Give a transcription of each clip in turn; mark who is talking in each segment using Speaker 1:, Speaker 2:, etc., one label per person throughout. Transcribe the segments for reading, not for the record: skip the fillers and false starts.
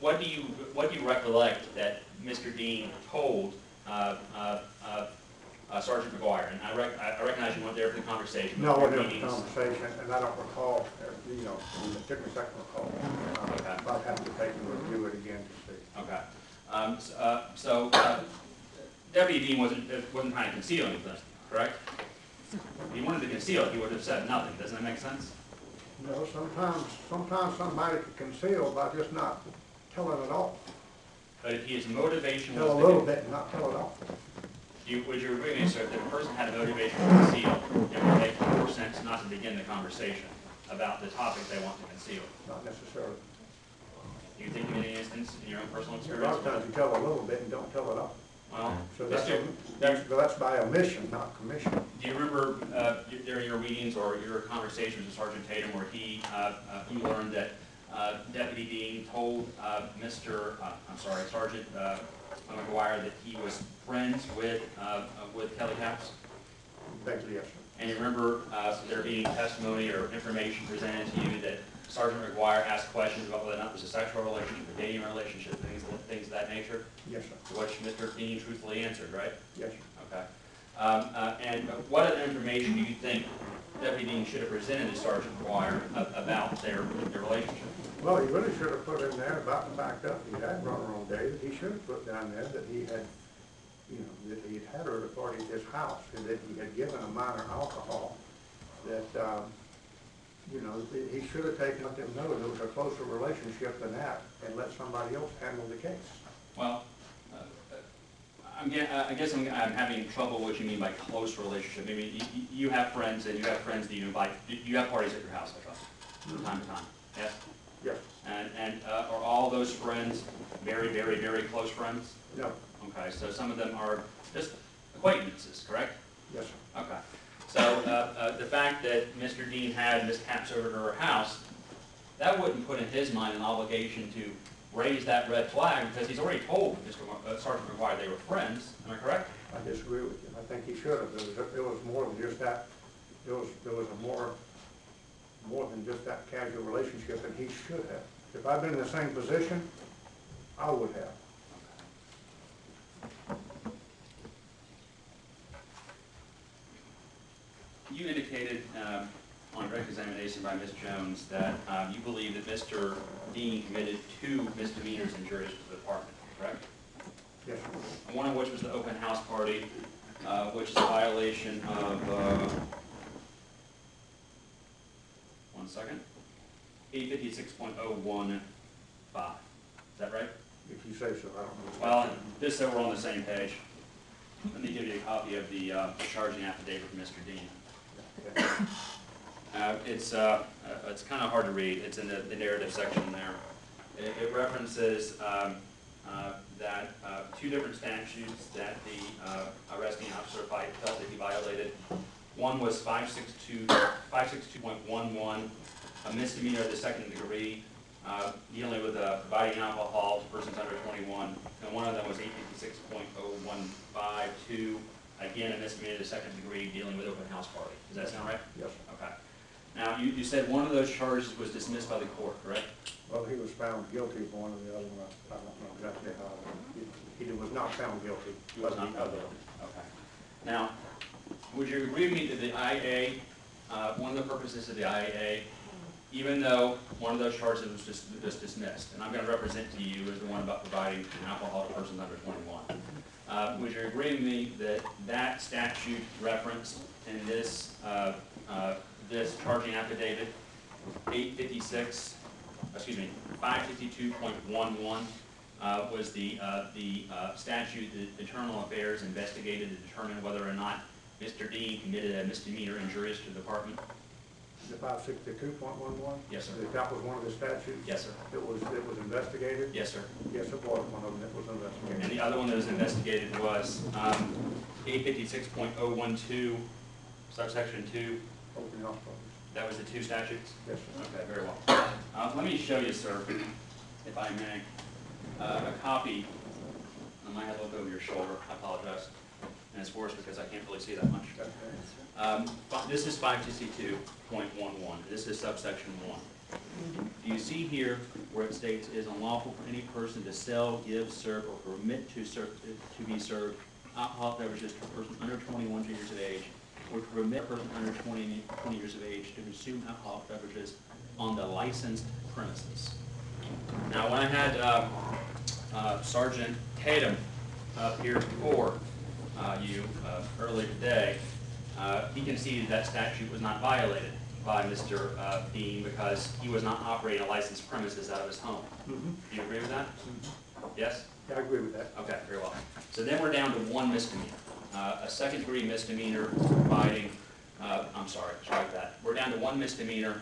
Speaker 1: what do you recollect that Mr. Deane told Sergeant McGuire? And I recognize you weren't there for the conversation.
Speaker 2: No, I wasn't there for the conversation, and I don't recall. You know, it took me a second to recall.
Speaker 1: Okay.
Speaker 2: I'll have to take and review it again to see.
Speaker 1: Okay. Deputy Deane wasn't trying to conceal anything, correct? If he wanted to conceal it, he would have said nothing. Doesn't that make sense?
Speaker 2: No, sometimes somebody can conceal by just not telling it all.
Speaker 1: But if his motivation
Speaker 2: Tell
Speaker 1: was
Speaker 2: a little bit and not tell it all.
Speaker 1: Would you agree with me, sir, that if a person had a motivation to conceal, it would make more sense not to begin the conversation about the topic they want to conceal?
Speaker 2: Not necessarily.
Speaker 1: Do you think of any instance in your own personal
Speaker 2: A
Speaker 1: experience?
Speaker 2: lot of times you tell a little bit and don't tell it all.
Speaker 1: Well,
Speaker 2: So that's by omission, not commission.
Speaker 1: do you remember during your meetings or your conversations with Sergeant Tatum where you learned that Deputy Deane told Sergeant McGuire that he was friends with Kelly Capps?
Speaker 2: Basically, yes, sir.
Speaker 1: And you remember there being testimony or information presented to you that Sergeant McGuire asked questions about whether or not it was a sexual relationship, a dating relationship, things of that nature?
Speaker 2: Yes, sir.
Speaker 1: To which Mr. Deane truthfully answered, right?
Speaker 2: Yes, sir.
Speaker 1: Okay. And what other information do you think Deputy Deane should have presented to Sergeant McGuire about their relationship?
Speaker 2: Well, he really should have put in there about the fact that he had run her on David. He should have put down there that he had, that he had her at a party at his house, and that he had given a minor alcohol. That, he should have taken let them know there was a closer relationship than that, and let somebody else handle the case.
Speaker 1: Well, I guess I'm having trouble what you mean by close relationship. I mean, you have friends, and you have friends that you invite. You have parties at your house, I trust, from time to time. Yes.
Speaker 2: Yes.
Speaker 1: And are all those friends very, very, very close friends?
Speaker 2: No.
Speaker 1: Okay, so some of them are just acquaintances, correct?
Speaker 2: Yes, sir.
Speaker 1: Okay. So the fact that Mr. Deane had Ms. Capps over to her house, that wouldn't put in his mind an obligation to raise that red flag because he's already told Sergeant McGuire they were friends. Am I correct?
Speaker 2: I disagree with you. I think he should have. There was more than just that. There was a more than just that casual relationship, and he should have. If I'd been in the same position, I would have.
Speaker 1: You indicated on direct examination by Ms. Jones that you believe that Mr. Deane committed 2 misdemeanors injurious to the department, correct?
Speaker 2: Yes, sir.
Speaker 1: One of which was the open house party, which is a violation of, 856.015. Is that right?
Speaker 2: If you say so, I don't know.
Speaker 1: Well, just so we're on the same page, let me give you a copy of the charging affidavit from Mr. Deane. It's kind of hard to read. It's in the narrative section there. It references that 2 different statutes that the arresting officer felt that he violated. One was 562.11, a misdemeanor of the 2nd degree, dealing with providing alcohol to persons under 21, and one of them was 856.0152, again a misdemeanor of the 2nd degree, dealing with open house party. Does that sound right?
Speaker 2: Yes.
Speaker 1: Okay. Now, you said one of those charges was dismissed by the court, correct?
Speaker 2: Well, he was found guilty of one, and the other one, I don't know exactly how. He was not found guilty.
Speaker 1: He was not found guilty. Okay. Now, would you agree with me that the IA, one of the purposes of the IA, even though one of those charges was just dismissed, and I'm going to represent to you as the one about providing alcohol to persons under 21, would you agree with me that that statute referenced in this this charging affidavit, 552.11, was the statute that Internal Affairs investigated to determine whether or not Mr. Deane committed a misdemeanor injurious to the department?
Speaker 2: The 562.11?
Speaker 1: Yes, sir.
Speaker 2: That was one of the statutes?
Speaker 1: Yes, sir.
Speaker 2: It was investigated?
Speaker 1: Yes, sir.
Speaker 2: Yes, it was one of them that was investigated.
Speaker 1: And the other one that was investigated was 856.012, subsection 2.
Speaker 2: Open house parties.
Speaker 1: That was the 2 statutes?
Speaker 2: Yes, sir.
Speaker 1: Okay, very well. Let me show you, sir, if I may, a copy. I might have to look over your shoulder. I apologize. And it's worse because I can't really see that much. This is 562.11. This is subsection 1. Do you see here where it states it is unlawful for any person to sell, give, serve, or permit to be served alcoholic beverages to a person under 21 years of age, or to permit a person under 20 years of age to consume alcoholic beverages on the licensed premises? Now, when I had Sergeant Tatum up here before you earlier today, he conceded that statute was not violated by Mr. Deane because he was not operating a licensed premises out of his home. Do you agree with that? Yes?
Speaker 2: Yeah, I agree with that.
Speaker 1: Okay, very well. So then we're down to one misdemeanor. A second-degree misdemeanor providing, I'm sorry, strike that. We're down to one misdemeanor,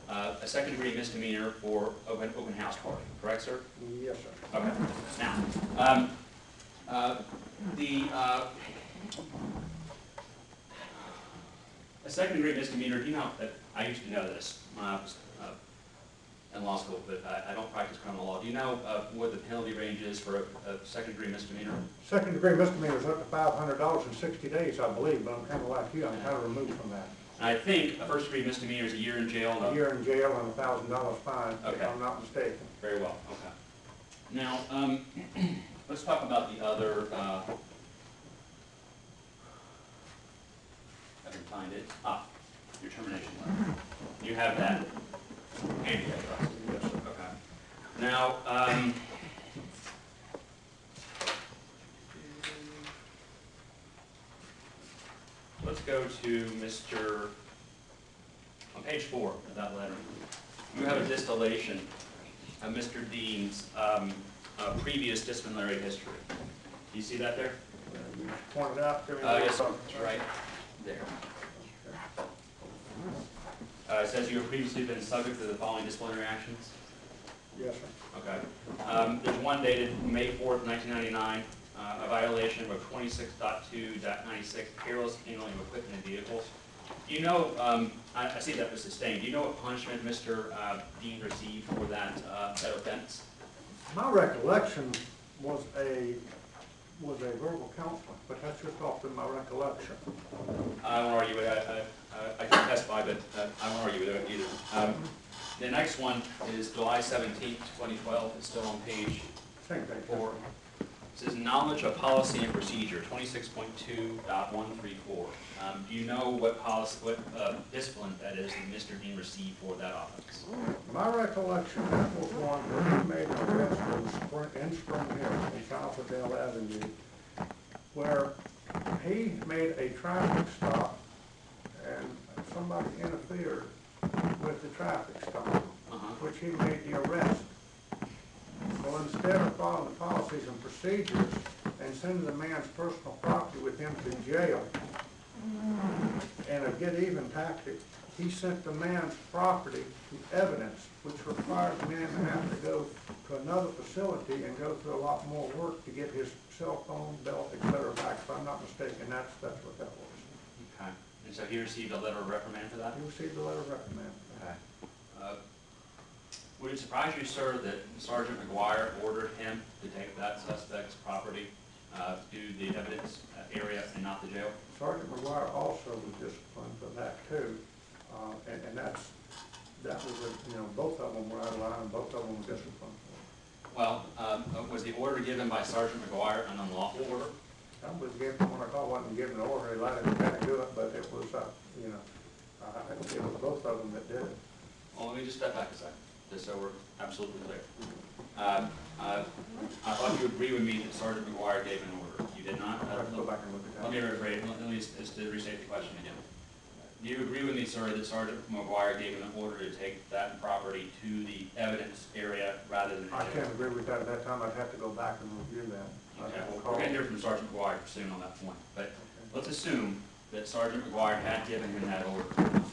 Speaker 1: a second-degree misdemeanor for open house party. Correct, sir?
Speaker 2: Yes, sir.
Speaker 1: Okay. Now, a second-degree misdemeanor, do you know, I used to know this when I was in law school, but I don't practice criminal law. Do you know what the penalty range is for a second-degree misdemeanor?
Speaker 2: Second-degree misdemeanor is up to $500 in 60 days, I believe, but I'm kind of like you, I'm kind of removed from that.
Speaker 1: And I think a first-degree misdemeanor is a year in jail.
Speaker 2: A year in jail and $1,000 fine, if
Speaker 1: Okay.
Speaker 2: I'm not mistaken.
Speaker 1: Very well, okay. Now, let's talk about the other, I can find it. Your termination letter. You have that handy, I trust.
Speaker 2: Yes, sir.
Speaker 1: Okay. Now, let's go to Mr., on page 4 of that letter. You have a distillation of Mr. Deane's previous disciplinary history. Do you see that there?
Speaker 2: You pointed out to me.
Speaker 1: Yes, sir. It's right there. It says you have previously been subject to the following disciplinary actions.
Speaker 2: Yes, sir.
Speaker 1: Okay. There's one dated May 4th, 1999, a violation of 26.2.96, careless handling of equipment and vehicles. Do you know, I see that was sustained. Do you know what punishment Mr. Deane received for that offense?
Speaker 2: My recollection was a verbal counseling, but that's just often my recollection.
Speaker 1: I won't argue with it. I can testify, but I won't argue with it either. The next one is July 17th, 2012. It's still on page
Speaker 2: Same thing.
Speaker 1: 4. It says knowledge of policy and procedure, 26.2.134. Do you know what policy, what discipline that is that Mr. Deane received for that offense?
Speaker 2: My recollection, that was one where he made an arrest in Spring Hill, in South of Dale Avenue, where he made a traffic stop and somebody interfered with the traffic stop, which he made the arrest. Well, instead of following the policies and procedures and sending the man's personal property with him to jail, and a get-even tactic, he sent the man's property to evidence, which required the man to have to go to another facility and go through a lot more work to get his cell phone, belt, etc. back. If I'm not mistaken, that's what that was.
Speaker 1: Okay. And so he received a letter of reprimand for that?
Speaker 2: He received a letter of reprimand.
Speaker 1: Okay. Would it surprise you, sir, that Sergeant McGuire ordered him to take that suspect's property to the evidence area and not the jail?
Speaker 2: Sergeant McGuire also was disciplined for that too, and that was, both of them were out of line and both of them were disciplined.
Speaker 1: Well, was the order given by Sergeant McGuire an unlawful order?
Speaker 2: I was given, when I called, wasn't given an order, he let him kind of do it, but it was, it was both of them that did it.
Speaker 1: Well, let me just step back a second, just so we're absolutely clear. I thought you would agree with me that Sergeant McGuire gave an order. You did not?
Speaker 2: I have to go back and look at that.
Speaker 1: Let me rephrase, let me just restate the question again. Do you agree with me, sir, that Sergeant McGuire gave an order to take that property to the evidence area rather than the
Speaker 2: I
Speaker 1: jail?
Speaker 2: can't agree with that. At that time, I'd have to go back and review that.
Speaker 1: Okay, well, we're going to hear from Sergeant McGuire soon on that point. But let's assume that Sergeant McGuire had given him that order.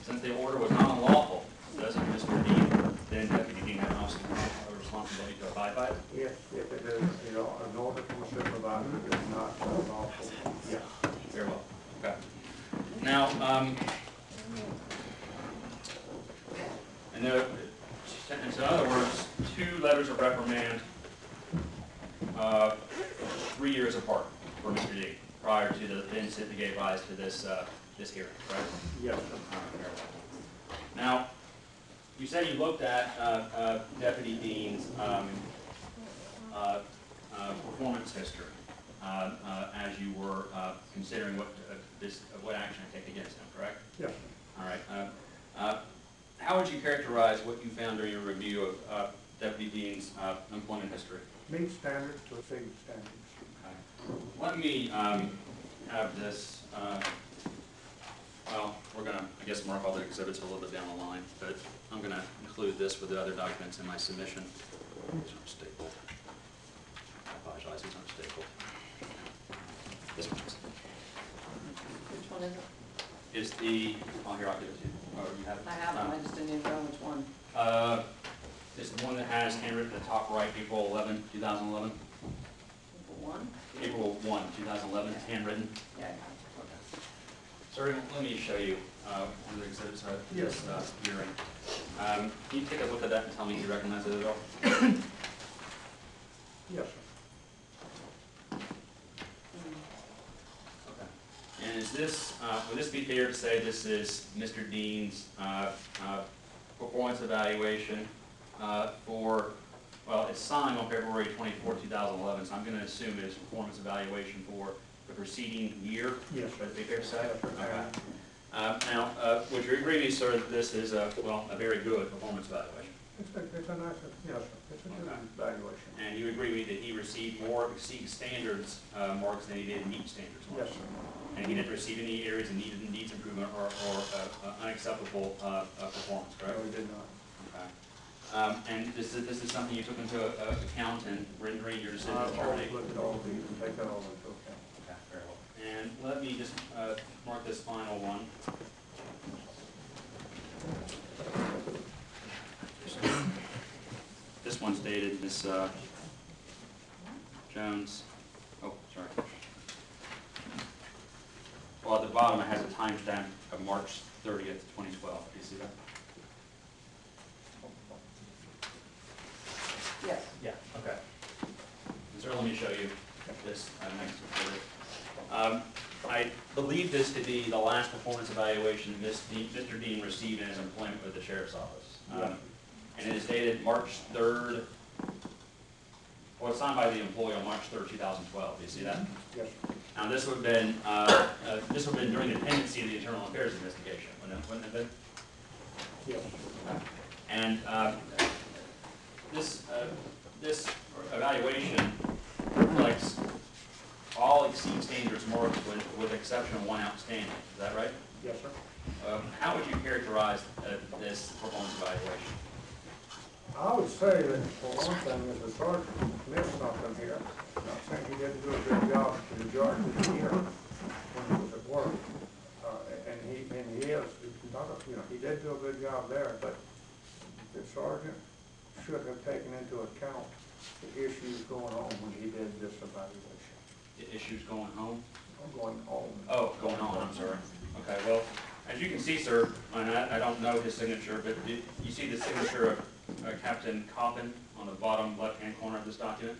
Speaker 1: Since the order was not unlawful, doesn't Mr. Deane, then Deputy Deane, have a responsibility to abide by it?
Speaker 2: If it is, an order from a supervisor is not unlawful.
Speaker 1: Yeah. Very well. Okay. Now, in other words, 2 letters of reprimand, 3 years apart for Mr. Deane, prior to the incident that gave rise to this hearing, correct?
Speaker 2: Yes, sir.
Speaker 1: All right, very well. Now, you said you looked at Deputy Deane's performance history as you were considering what action to take against him, correct?
Speaker 2: Yes,
Speaker 1: All right. How would you characterize what you found during your review of Deputy Deane's employment history?
Speaker 2: meet standards to exceed standards.
Speaker 1: Okay. Let me have this. Well, we're going to, I guess, mark all the exhibits a little bit down the line, but I'm going to include this with the other documents in my submission. These aren't stapled. I apologize, these aren't stapled. This one is.
Speaker 3: Which one is it?
Speaker 1: Is the, oh, here, I'll give it to you. Oh, you have it?
Speaker 3: I have them, I just didn't even know which one.
Speaker 1: It's the one that has handwritten at the top right, April 11, 2011.
Speaker 3: One?
Speaker 1: April 1, 2011, handwritten.
Speaker 3: Yeah.
Speaker 1: Okay. Sir, let me show you one of the exhibits of this hearing. Can you take a look at that and tell me if you recognize it at all?
Speaker 2: Yes, sir.
Speaker 1: Okay. And is this, would this be fair to say this is Mr. Deane's performance evaluation for, well, it's signed on February 24, 2011, so I'm going to assume it is performance evaluation for the preceding year?
Speaker 2: Yes,
Speaker 1: Would it be fair to say?
Speaker 2: Yes, sir.
Speaker 1: Okay. Now, would you agree with me, sir, that this is a, well, a very good performance evaluation?
Speaker 2: It's a nice, yes, sir. It's a good
Speaker 1: Okay.
Speaker 2: evaluation.
Speaker 1: And you agree with me that he received more exceed standards marks than he did meet standards
Speaker 2: Yes,
Speaker 1: marks?
Speaker 2: sir.
Speaker 1: And he didn't receive any areas that needs improvement or unacceptable performance, correct?
Speaker 2: No, we did not.
Speaker 1: Okay. And this is something you took into account in rendering your decision to
Speaker 2: I've always
Speaker 1: terminate?
Speaker 2: looked at all of these and take that all into account.
Speaker 1: Okay, very well. And let me just mark this final one. This one's dated, Miss Jones. Oh, sorry. Well, at the bottom, it has a timestamp of March 30th, 2012. Do you see that?
Speaker 3: Yes.
Speaker 1: Yeah. Okay. And sir, let me show you this next exhibit. I believe this to be the last performance evaluation Mr. Deane received in his employment with the Sheriff's Office.
Speaker 2: Yeah.
Speaker 1: And it is dated March 3rd. Well, it's signed by the employee on March 3rd, 2012. Do you see that?
Speaker 2: Yes, sir.
Speaker 1: Now, this would have been during the pendency of the internal affairs investigation, wouldn't it have been?
Speaker 2: Yes.
Speaker 1: And this evaluation reflects all exceed standards marks with the exception of one outstanding. Is that right?
Speaker 2: Yes, sir.
Speaker 1: How would you characterize this performance evaluation?
Speaker 2: I would say that, for one thing, if the sergeant missed something here, not saying he didn't do a good job to the majority of the year when he was at work. And he is, he did do a good job there, but the sergeant should have taken into account the issues going on when he did this evaluation.
Speaker 1: The issues going home?
Speaker 2: Going on.
Speaker 1: Oh, going on, I'm sorry. Okay, well, as you can see, sir, and I don't know his signature, but you see the signature of Captain Coppin on the bottom left-hand corner of this document?